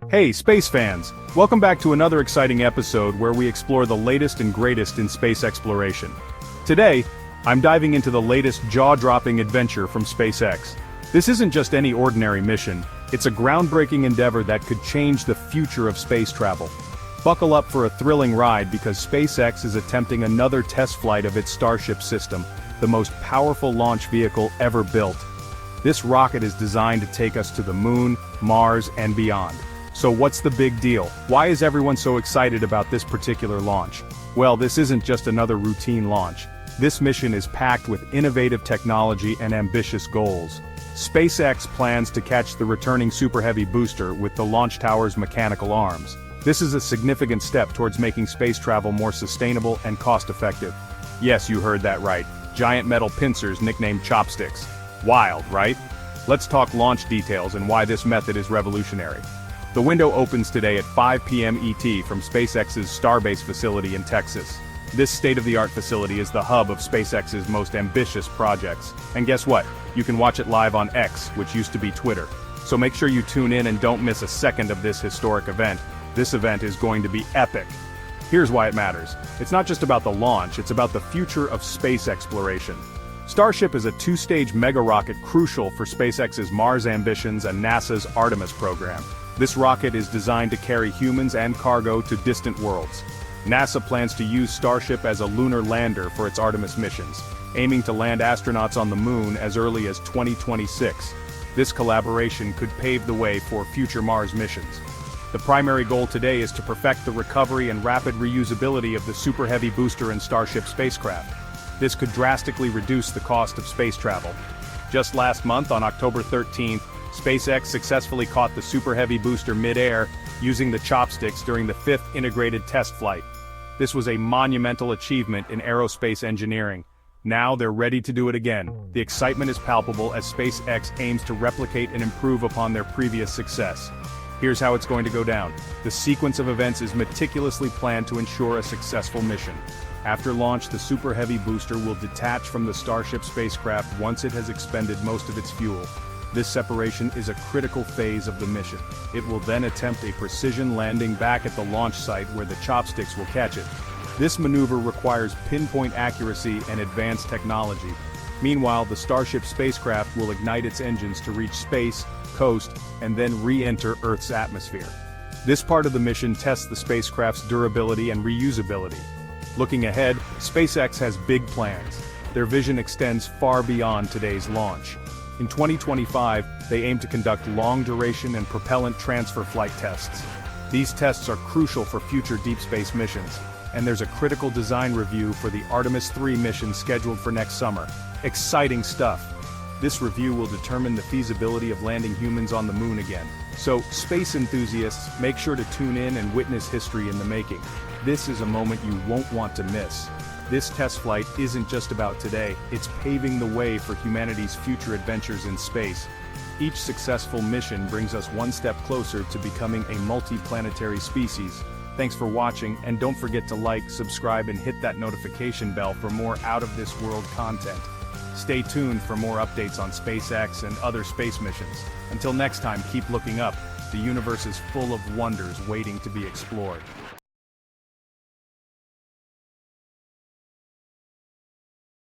Hey, space fans! Welcome back to another exciting episode where we explore the latest and greatest in space exploration. Today, I'm diving into the latest jaw-dropping adventure from SpaceX. This isn't just any ordinary mission, it's a groundbreaking endeavor that could change the future of space travel. Buckle up for a thrilling ride because SpaceX is attempting another test flight of its Starship system, the most powerful launch vehicle ever built. This rocket is designed to take us to the Moon, Mars, and beyond. So what's the big deal? Why is everyone so excited about this particular launch? Well, this isn't just another routine launch. This mission is packed with innovative technology and ambitious goals. SpaceX plans to catch the returning Super Heavy booster with the launch tower's mechanical arms. This is a significant step towards making space travel more sustainable and cost-effective. Yes, you heard that right. Giant metal pincers nicknamed chopsticks. Wild, right? Let's talk launch details and why this method is revolutionary. The window opens today at 5 p.m. ET from SpaceX's Starbase facility in Texas. This state-of-the-art facility is the hub of SpaceX's most ambitious projects. And guess what? You can watch it live on X, which used to be Twitter. So make sure you tune in and don't miss a second of this historic event. This event is going to be epic. Here's why it matters. It's not just about the launch, it's about the future of space exploration. Starship is a two-stage mega rocket crucial for SpaceX's Mars ambitions and NASA's Artemis program. This rocket is designed to carry humans and cargo to distant worlds. NASA plans to use Starship as a lunar lander for its Artemis missions, aiming to land astronauts on the Moon as early as 2026. This collaboration could pave the way for future Mars missions. The primary goal today is to perfect the recovery and rapid reusability of the Super Heavy booster and Starship spacecraft. This could drastically reduce the cost of space travel. Just last month, on October 13th, SpaceX successfully caught the Super Heavy booster midair using the chopsticks during the 5th integrated test flight. This was a monumental achievement in aerospace engineering. Now they're ready to do it again. The excitement is palpable as SpaceX aims to replicate and improve upon their previous success. Here's how it's going to go down. The sequence of events is meticulously planned to ensure a successful mission. After launch, the Super Heavy booster will detach from the Starship spacecraft once it has expended most of its fuel. This separation is a critical phase of the mission. It will then attempt a precision landing back at the launch site where the chopsticks will catch it. This maneuver requires pinpoint accuracy and advanced technology. Meanwhile, the Starship spacecraft will ignite its engines to reach space, coast, and then re-enter Earth's atmosphere. This part of the mission tests the spacecraft's durability and reusability. Looking ahead, SpaceX has big plans. Their vision extends far beyond today's launch. In 2025, they aim to conduct long-duration and propellant transfer flight tests. These tests are crucial for future deep space missions, and there's a critical design review for the Artemis 3 mission scheduled for next summer. Exciting stuff! This review will determine the feasibility of landing humans on the Moon again. So, space enthusiasts, make sure to tune in and witness history in the making. This is a moment you won't want to miss. This test flight isn't just about today, it's paving the way for humanity's future adventures in space. Each successful mission brings us one step closer to becoming a multi-planetary species. Thanks for watching, and don't forget to like, subscribe, and hit that notification bell for more out-of-this-world content. Stay tuned for more updates on SpaceX and other space missions. Until next time, keep looking up. The universe is full of wonders waiting to be explored.